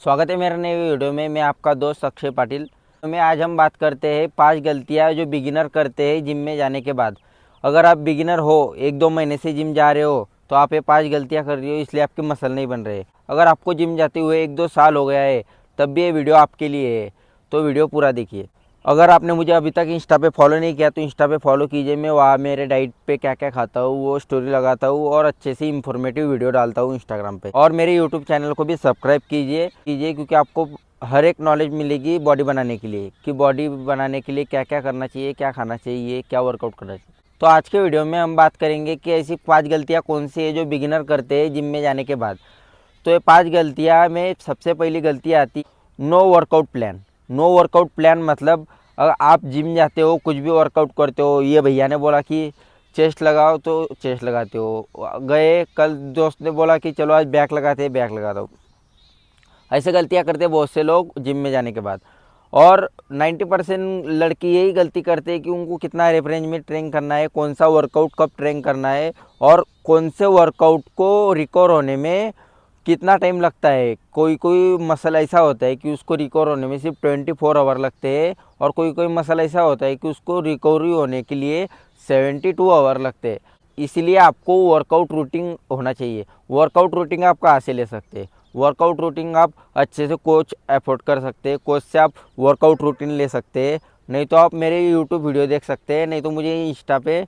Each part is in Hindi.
स्वागत है मेरे नए वीडियो में। मैं आपका दोस्त अक्षय पाटिल। तो मैं आज हम बात करते हैं 5 गलतियां जो बिगिनर करते हैं जिम में जाने के बाद। अगर आप बिगिनर हो, 1-2 महीने से जिम जा रहे हो, तो आप ये 5 गलतियां कर रही हो, इसलिए आपके मसल नहीं बन रहे। अगर आपको जिम जाते हुए 1-2 साल हो गया है, तब भी ये वीडियो आपके लिए है, तो वीडियो पूरा देखिए। अगर आपने मुझे अभी तक इंस्टा पे फॉलो नहीं किया तो इंस्टा पे फॉलो कीजिए। मैं वहाँ मेरे डाइट पे क्या क्या खाता हूँ वो स्टोरी लगाता हूँ और अच्छे से इंफॉर्मेटिव वीडियो डालता हूँ इंस्टाग्राम पे। और मेरे यूट्यूब चैनल को भी सब्सक्राइब कीजिए क्योंकि आपको हर एक नॉलेज मिलेगी बॉडी बनाने के लिए, कि बॉडी बनाने के लिए क्या क्या करना चाहिए, क्या खाना चाहिए, क्या वर्कआउट करना चाहिए। तो आज के वीडियो में हम बात करेंगे कि ऐसी 5 गलतियाँ कौन सी है जो बिगिनर करते हैं जिम में जाने के बाद। तो ये 5 गलतियाँ में सबसे पहली गलती आती, no workout plan. No workout plan मतलब अगर आप जिम जाते हो, कुछ भी वर्कआउट करते हो, ये भैया ने बोला कि चेस्ट लगाओ तो चेस्ट लगाते हो, गए कल दोस्त ने बोला कि चलो आज बैक लगाते हैं, बैक लगाता हूँ। ऐसे गलतियाँ करते हैं बहुत से लोग जिम में जाने के बाद। और 90% लड़की यही गलती करते हैं कि उनको कितना रेप रेंज में ट्रेन करना है, कौन सा वर्कआउट कब ट्रेन करना है, और कौन से वर्कआउट को रिकवर होने में कितना टाइम लगता है। कोई कोई मसल ऐसा होता है कि उसको रिकवर होने में सिर्फ 24 आवर लगते हैं, और कोई कोई मसल ऐसा होता है कि उसको रिकवरी होने के लिए 72 आवर लगते हैं। इसलिए आपको वर्कआउट रूटीन होना चाहिए। वर्कआउट रूटीन आप कहाँ से ले सकते हैं? वर्कआउट रूटीन आप अच्छे से कोच अफोर्ड कर सकते हैं, कोच से आप वर्कआउट रूटीन ले सकते हैं। नहीं तो आप मेरे यूट्यूब वीडियो देख सकते हैं, नहीं तो मुझे इंस्टा पे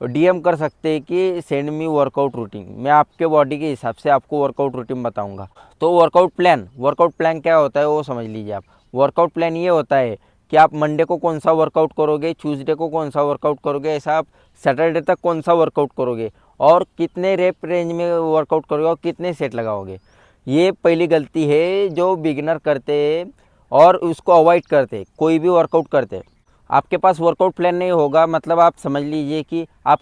डीएम कर सकते हैं कि सेंड मी वर्कआउट रूटीन। मैं आपके बॉडी के हिसाब से आपको वर्कआउट रूटीन बताऊंगा। तो वर्कआउट प्लान क्या होता है वो समझ लीजिए आप। वर्कआउट प्लान ये होता है कि आप मंडे को कौन सा वर्कआउट करोगे, ट्यूसडे को कौन सा वर्कआउट करोगे, ऐसा आप सैटरडे तक कौन सा वर्कआउट करोगे, और कितने रेप रेंज में वर्कआउट करोगे और कितने सेट लगाओगे। ये पहली गलती है जो बिगिनर करते हैं और उसको अवॉइड करते। कोई भी वर्कआउट करते, आपके पास वर्कआउट प्लान नहीं होगा, मतलब आप समझ लीजिए कि आप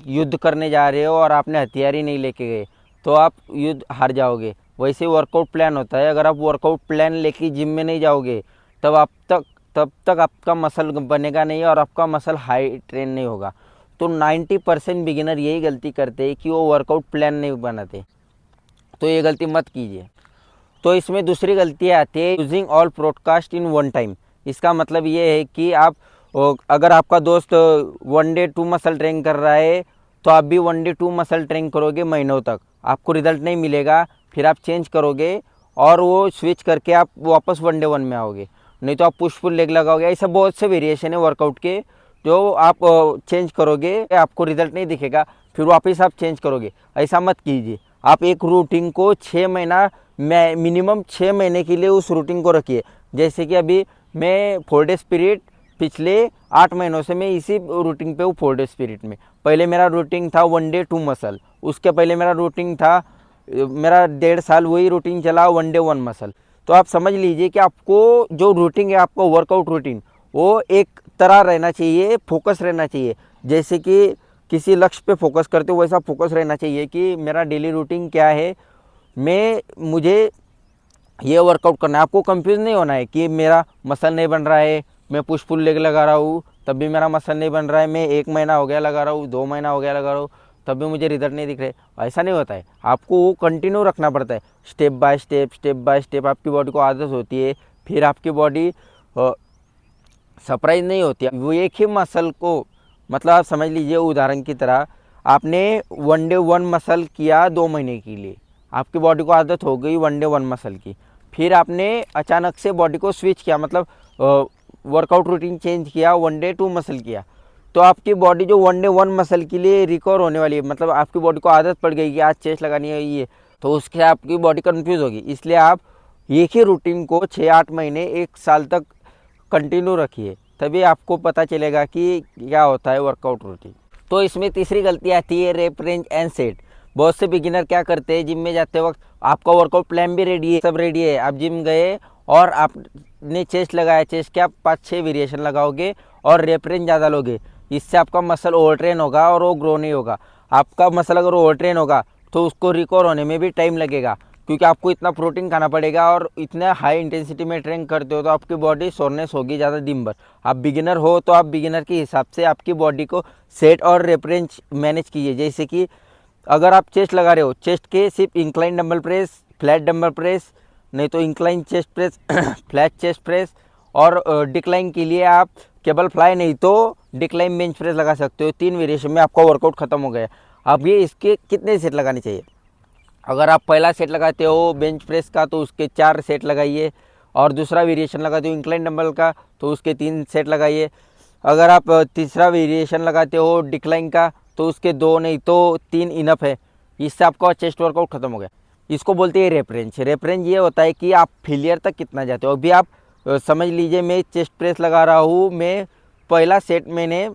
युद्ध करने जा रहे हो और आपने हथियार ही नहीं लेके गए, तो आप युद्ध हार जाओगे। वैसे वर्कआउट प्लान होता है। अगर आप वर्कआउट प्लान लेके जिम में नहीं जाओगे तब तक आपका मसल बनेगा नहीं और आपका मसल हाई ट्रेन नहीं होगा। तो 90% बिगिनर यही गलती करते हैं कि वो वर्कआउट प्लान नहीं बनाते, तो ये गलती मत कीजिए। तो इसमें दूसरी गलती आती है using all broadcast in one time. इसका मतलब ये है कि आप अगर आपका दोस्त 1 डे 2 मसल ट्रेन कर रहा है, तो आप भी 1 डे 2 मसल ट्रेन करोगे महीनों तक, आपको रिजल्ट नहीं मिलेगा। फिर आप चेंज करोगे और वो स्विच करके आप वापस 1 डे 1 में आओगे। नहीं तो आप पुश पुल लेग लगाओगे। ऐसा बहुत से वेरिएशन है वर्कआउट के जो आप चेंज करोगे, आपको रिजल्ट नहीं दिखेगा, फिर वापस आप चेंज करोगे। ऐसा मत कीजिए। आप एक रूटीन को 6 महीना, मिनिमम 6 महीने के लिए उस रूटीन को रखिए। जैसे कि अभी मैं 4 डे स्पिरिट, पिछले 8 महीनों से मैं इसी रूटीन पे हूँ 4 डे स्पिरिट में। पहले मेरा रूटीन था 1 डे 2 मसल, उसके पहले मेरा रूटीन था, मेरा 1.5 साल वही रूटीन चला 1 डे 1 मसल। तो आप समझ लीजिए कि आपको जो रूटीन है, आपको वर्कआउट रूटीन, वो एक तरह रहना चाहिए, फोकस रहना चाहिए। जैसे कि किसी लक्ष्य पे फोकस करते हो वैसा फोकस रहना चाहिए कि मेरा डेली रूटीन क्या है, मुझे ये वर्कआउट करना है। आपको कंफ्यूज नहीं होना है कि मेरा मसल नहीं बन रहा है, मैं पुश पुल लेग लगा रहा हूँ तब भी मेरा मसल नहीं बन रहा है, मैं 1 महीना हो गया लगा रहा हूँ, 2 महीना हो गया लगा रहा हूँ, तब भी मुझे रिजल्ट नहीं दिख रहे। ऐसा नहीं होता है। आपको वो कंटिन्यू रखना पड़ता है, स्टेप बाय स्टेप आपकी बॉडी को आदत होती है। फिर आपकी बॉडी सरप्राइज नहीं होती है। वो एक ही मसल को, मतलब आप समझ लीजिए उदाहरण की तरह, आपने 1 डे 1 मसल किया 2 महीने के लिए, आपकी बॉडी को आदत हो गई 1 डे 1 मसल की। फिर आपने अचानक से बॉडी को स्विच किया, मतलब वर्कआउट रूटीन चेंज किया, 1 डे 2 मसल किया, तो आपकी बॉडी जो 1 डे 1 मसल के लिए रिकवर होने वाली है, मतलब आपकी बॉडी को आदत पड़ गई कि आज चेस्ट लगानी है ये, तो उसके आपकी बॉडी कन्फ्यूज़ होगी। इसलिए आप एक ही रूटीन को 6-8 महीने 1 साल तक कंटिन्यू रखिए, तभी आपको पता चलेगा कि क्या होता है वर्कआउट रूटीन। तो इसमें तीसरी गलती आती है रेप रेंज एंड सेट। बहुत से बिगिनर क्या करते हैं, जिम में जाते वक्त आपका वर्कआउट प्लान भी रेडी है, सब रेडी है, आप जिम गए और आपने चेस्ट लगाया, चेस्ट के आप 5-6 वेरिएशन लगाओगे और रेप रेंज ज़्यादा लोगे। इससे आपका मसल ओवर ट्रेन होगा और वो ग्रो नहीं होगा। आपका मसल अगर ओवर ट्रेन होगा तो उसको रिकवर होने में भी टाइम लगेगा, क्योंकि आपको इतना प्रोटीन खाना पड़ेगा और इतना हाई इंटेंसिटी में ट्रेन करते हो तो आपकी बॉडी सोरनेस होगी ज़्यादा दिन भर। आप बिगिनर हो तो आप बिगिनर के हिसाब से आपकी बॉडी को सेट और रेप रेंज मैनेज कीजिए। जैसे कि अगर आप चेस्ट लगा रहे हो, चेस्ट के सिर्फ incline dumbbell press, flat dumbbell press, नहीं तो incline chest press, flat chest press, और डिक्लाइन के लिए आप केबल फ्लाई नहीं तो डिक्लाइन बेंच प्रेस लगा सकते हो। 3 वेरिएशन में आपका वर्कआउट खत्म हो गया। अब ये इसके कितने सेट लगाने चाहिए? अगर आप पहला सेट लगाते हो बेंच प्रेस का तो उसके 4 सेट लगाइए, और दूसरा वेरिएशन लगाते हो इंक्लाइन डंबल का तो उसके 3 सेट लगाइए। अगर आप तीसरा वेरिएशन लगाते हो डिक्लाइन का तो उसके 2 नहीं तो 3 इनफ है। इससे आपका चेस्ट वर्कआउट खत्म हो गया। इसको बोलते हैं रेप रेंज। रेप रेंज ये होता है कि आप फेलियर तक कितना जाते हो। अभी आप समझ लीजिए मैं चेस्ट प्रेस लगा रहा हूँ, मैं पहला सेट मैंने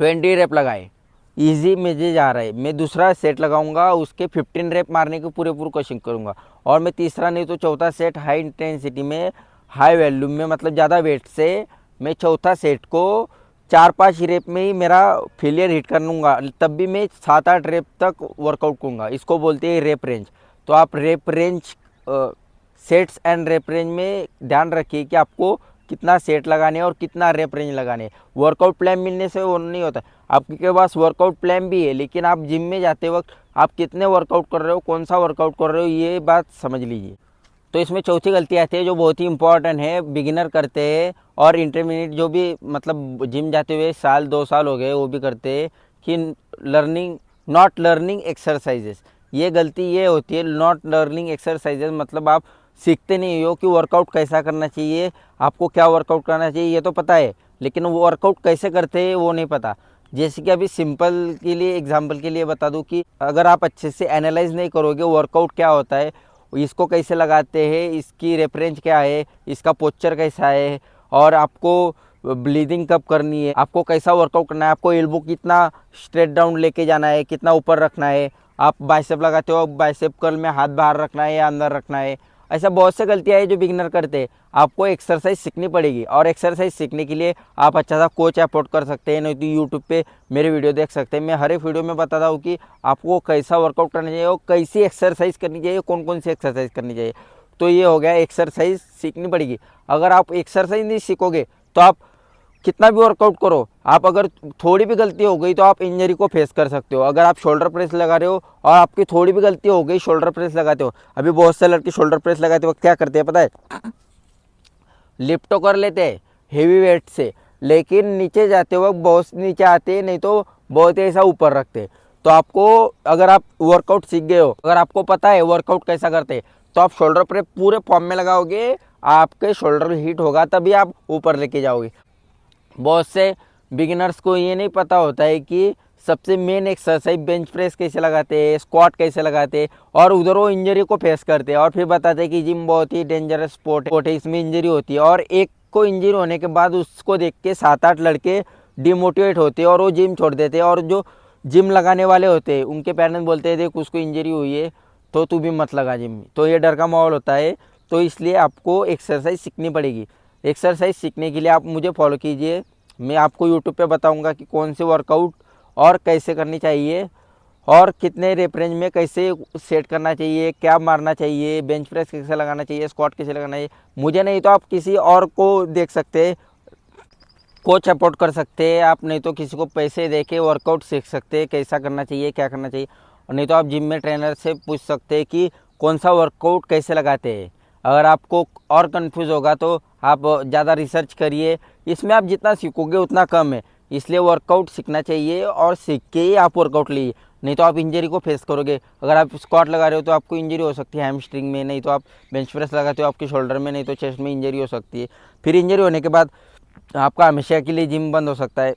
20 रेप लगाए, इजी मुझे जा रहा है। मैं दूसरा सेट लगाऊंगा, उसके 15 रेप मारने की पूरी कोशिश करूंगा, और मैं तीसरा नहीं तो चौथा सेट हाई इंटेंसिटी में, हाई वॉल्यूम में, मतलब ज़्यादा वेट से मैं चौथा सेट को 4-5 रेप में ही मेरा फेलियर हिट कर लूँगा, तब भी मैं 7-8 रेप तक वर्कआउट करूँगा। इसको बोलते हैं रेप रेंज। तो आप rape range, sets and rape range में ध्यान रखिए कि आपको कितना सेट लगाने और कितना रेप रेंज लगाने। वर्कआउट प्लान मिलने से वो नहीं होता। आपके पास वर्कआउट प्लान भी है, लेकिन आप जिम में जाते वक्त आप कितने वर्कआउट कर रहे हो, कौन सा वर्कआउट कर रहे हो, ये बात समझ लीजिए। तो इसमें चौथी गलती आती है जो बहुत ही इंपॉर्टेंट है, बिगिनर करते हैं और इंटरमीडिएट जो भी मतलब जिम जाते हुए 1-2 साल हो गए वो भी करते हैं, कि नॉट लर्निंग एक्सरसाइजेस। ये गलती ये होती है, नॉट लर्निंग एक्सरसाइजेस मतलब आप सीखते नहीं हो कि वर्कआउट कैसा करना चाहिए, आपको क्या वर्कआउट करना चाहिए ये तो पता है, लेकिन वो वर्कआउट कैसे करते हैं वो नहीं पता। जैसे कि अभी सिंपल के लिए एग्जांपल के लिए बता दूं कि अगर आप अच्छे से एनालाइज नहीं करोगे वर्कआउट क्या होता है, इसको कैसे लगाते हैं, इसकी रेफरेंस क्या है, इसका पोस्चर कैसा है, और आपको ब्लीडिंग कब करनी है, आपको कैसा वर्कआउट करना है, आपको एल्बो कितना स्ट्रेट डाउन लेके जाना है, कितना ऊपर रखना है, आप बाइसेप लगाते हो बाइसेप कर्ल में हाथ बाहर रखना है या अंदर रखना है, ऐसा बहुत से गलतियाँ हैं जो बिगिनर करते हैं। आपको एक्सरसाइज सीखनी पड़ेगी, और एक्सरसाइज सीखने के लिए आप अच्छा सा कोच अफोर्ड कर सकते हैं, नहीं तो यूट्यूब पे मेरे वीडियो देख सकते हैं। मैं हर एक वीडियो में बताता हूँ कि आपको कैसा वर्कआउट करना चाहिए और कैसी एक्सरसाइज करनी चाहिए, कौन कौन सी एक्सरसाइज करनी चाहिए। तो ये हो गया, एक्सरसाइज सीखनी पड़ेगी। अगर आप एक्सरसाइज नहीं सीखोगे तो आप कितना भी वर्कआउट करो, आप अगर थोड़ी भी गलती हो गई तो आप इंजरी को फेस कर सकते हो। अगर आप शोल्डर प्रेस लगा रहे हो और आपकी थोड़ी भी गलती हो गई, शोल्डर प्रेस लगाते हो, अभी बहुत से लड़के शोल्डर प्रेस लगाते वक्त क्या करते हैं पता है, लिफ्ट तो कर लेते हैं हेवी वेट से, लेकिन नीचे जाते वक्त बहुत नीचे आते हैं, नहीं तो बहुत ऐसा ऊपर रखते हैं। तो आपको, अगर आप वर्कआउट सीख गए हो, अगर आपको पता है वर्कआउट कैसा करते हैं, तो आप शोल्डर प्रेस पूरे फॉर्म में लगाओगे, आपके शोल्डर हीट होगा तभी आप ऊपर लेके जाओगे। बहुत से बिगिनर्स को ये नहीं पता होता है कि सबसे मेन एक्सरसाइज बेंच प्रेस कैसे लगाते हैं, स्क्वाट कैसे लगाते हैं, और उधर वो इंजरी को फेस करते हैं और फिर बताते हैं कि जिम बहुत ही डेंजरस स्पोर्ट है, इसमें इंजरी होती है। और एक को इंजरी होने के बाद उसको देख के 7-8 लड़के डिमोटिवेट होते हैं और वो जिम छोड़ देते हैं, और जो जिम लगाने वाले होते हैं उनके पेरेंट्स बोलते हैं देख उसको इंजरी हुई है तो तू भी मत लगा जिम में। तो ये डर का माहौल होता है। तो इसलिए आपको एक्सरसाइज सीखनी पड़ेगी। एक्सरसाइज सीखने के लिए आप मुझे फॉलो कीजिए, मैं आपको यूट्यूब पे बताऊंगा कि कौन से वर्कआउट और कैसे करनी चाहिए, और कितने रेप रेंज में कैसे सेट करना चाहिए, क्या मारना चाहिए, बेंच प्रेस कैसे लगाना चाहिए, स्क्वाट कैसे लगाना चाहिए। मुझे नहीं तो आप किसी और को देख सकते हैं, कोच अफोर्ड कर सकते हैं आप, नहीं तो किसी को पैसे दे के वर्कआउट सीख सकते हैं कैसा करना चाहिए, क्या करना चाहिए। और नहीं तो आप जिम में ट्रेनर से पूछ सकते हैं कि कौन सा वर्कआउट कैसे लगाते हैं। अगर आपको और कंफ्यूज होगा तो आप ज़्यादा रिसर्च करिए, इसमें आप जितना सीखोगे उतना कम है, इसलिए वर्कआउट सीखना चाहिए और सीख के ही आप वर्कआउट लीजिए, नहीं तो आप इंजरी को फेस करोगे। अगर आप स्क्वाट लगा रहे हो तो आपको इंजरी हो सकती है हैमस्ट्रिंग में, नहीं तो आप बेंच प्रेस लगाते हो आपके शोल्डर में, नहीं तो चेस्ट में इंजरी हो सकती है। फिर इंजरी होने के बाद आपका हमेशा के लिए जिम बंद हो सकता है,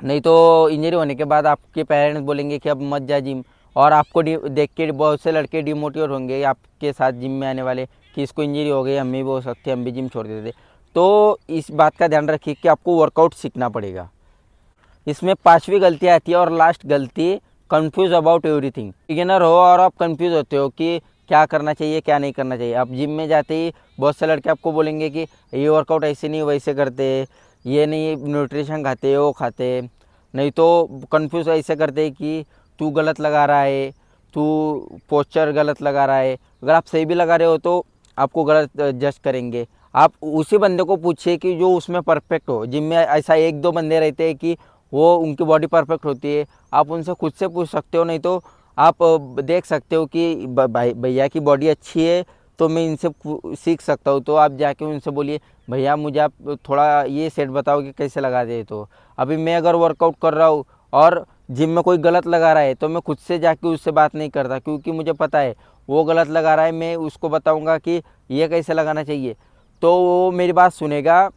नहीं तो इंजरी होने के बाद आपके पेरेंट्स बोलेंगे कि अब मत जा जिम, और आपको देख के बहुत से लड़के डिमोटिवेट होंगे आपके साथ जिम में आने वाले कि इसको इंजरी हो गई, हम भी हो सकती है, हम भी जिम छोड़ देते। तो इस बात का ध्यान रखिए कि आपको वर्कआउट सीखना पड़ेगा। इसमें 5वीं गलती आती है और लास्ट गलती, कंफ्यूज अबाउट एवरीथिंग। बिगिनर हो और आप कंफ्यूज होते हो कि क्या करना चाहिए क्या नहीं करना चाहिए। आप जिम में जाते ही बहुत से लड़के आपको बोलेंगे कि ये वर्कआउट ऐसे नहीं वैसे करते, ये नहीं न्यूट्रिशन खाते वो खाते, नहीं तो कंफ्यूज ऐसे करते कि तू गलत लगा रहा है, तू पोस्चर गलत लगा रहा है। अगर आप सही भी लगा रहे हो तो आपको गलत जज करेंगे। आप उसी बंदे को पूछिए कि जो उसमें परफेक्ट हो। जिम में ऐसा 1-2 बंदे रहते हैं कि वो उनकी बॉडी परफेक्ट होती है, आप उनसे खुद से पूछ सकते हो, नहीं तो आप देख सकते हो कि भैया की बॉडी अच्छी है तो मैं इनसे सीख सकता हूँ। तो आप जाके उनसे बोलिए भैया मुझे आप थोड़ा ये सेट बताओ कि कैसे लगा दे। तो अभी मैं अगर वर्कआउट कर रहा हूँ और जिम में कोई गलत लगा रहा है तो मैं खुद से जाके उससे बात नहीं करता, क्योंकि मुझे पता है वो गलत लगा रहा है, मैं उसको बताऊंगा कि ये कैसे लगाना चाहिए तो वो मेरी बात सुनेगा।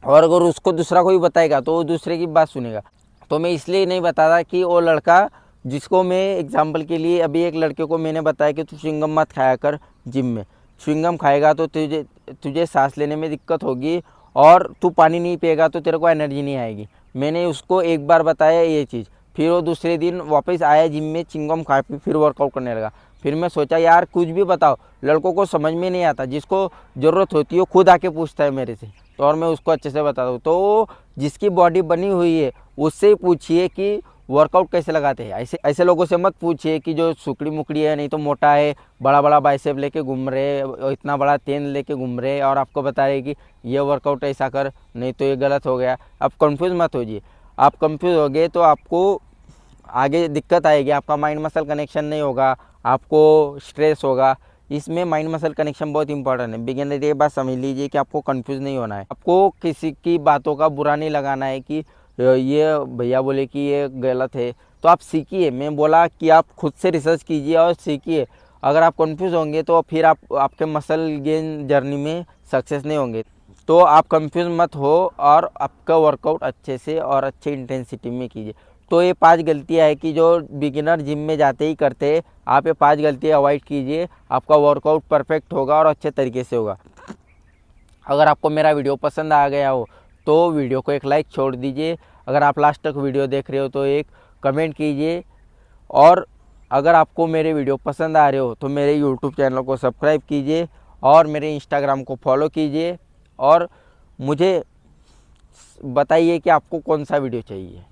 और अगर उसको दूसरा कोई बताएगा तो वो दूसरे की बात सुनेगा। तो मैं इसलिए नहीं बताता कि वो लड़का, जिसको मैं एग्जांपल के लिए अभी एक लड़के को मैंने बताया कि तू च्युइंगम मत खाया कर जिम में, च्युइंगम खाएगा तो तुझे तुझे सांस लेने में दिक्कत होगी और तू पानी नहीं पिएगा तो तेरे को एनर्जी नहीं आएगी। मैंने उसको एक बार बताया ये चीज़, फिर वो दूसरे दिन वापस आया जिम में, च्युइंगम खा फिर वर्कआउट करने लगा। फिर मैं सोचा यार कुछ भी बताओ, लड़कों को समझ में नहीं आता, जिसको ज़रूरत होती है वो खुद आके पूछता है मेरे से, तो और मैं उसको अच्छे से बताता हूँ। तो जिसकी बॉडी बनी हुई है उससे पूछिए कि वर्कआउट कैसे लगाते हैं। ऐसे ऐसे लोगों से मत पूछिए कि जो सुकड़ी मुकड़ी है, नहीं तो मोटा है, बड़ा बड़ा बाइसेप लेके घूम रहे, इतना बड़ा तेन लेके घूम रहे और आपको बता रहे कि ये वर्कआउट ऐसा कर, नहीं तो ये गलत हो गया। आप कंफ्यूज मत होइए। आप कंफ्यूज हो गए तो आपको आगे दिक्कत आएगी, आपका माइंड मसल कनेक्शन नहीं होगा, आपको स्ट्रेस होगा। इसमें माइंड मसल कनेक्शन बहुत इंपॉर्टेंट है। बिगिनर ये बात समझ लीजिए कि आपको कंफ्यूज नहीं होना है, आपको किसी की बातों का बुरा नहीं लगाना है कि ये भैया बोले कि ये गलत है। तो आप सीखिए, मैं बोला कि आप खुद से रिसर्च कीजिए और सीखिए। अगर आप कंफ्यूज होंगे तो फिर आप आपके मसल गेन जर्नी में सक्सेस नहीं होंगे। तो आप कंफ्यूज मत हो और आपका वर्कआउट अच्छे से और अच्छे इंटेंसिटी में कीजिए। तो ये 5 गलतियाँ है कि जो बिगिनर जिम में जाते ही करते हैं, आप ये 5 गलतियाँ अवॉइड कीजिए, आपका वर्कआउट परफेक्ट होगा और अच्छे तरीके से होगा। अगर आपको मेरा वीडियो पसंद आ गया हो तो वीडियो को एक लाइक छोड़ दीजिए। अगर आप लास्ट तक वीडियो देख रहे हो तो एक कमेंट कीजिए। और अगर आपको मेरे वीडियो पसंद आ रहे हो तो मेरे यूट्यूब चैनल को सब्सक्राइब कीजिए और मेरे इंस्टाग्राम को फॉलो कीजिए और मुझे बताइए कि आपको कौन सा वीडियो चाहिए।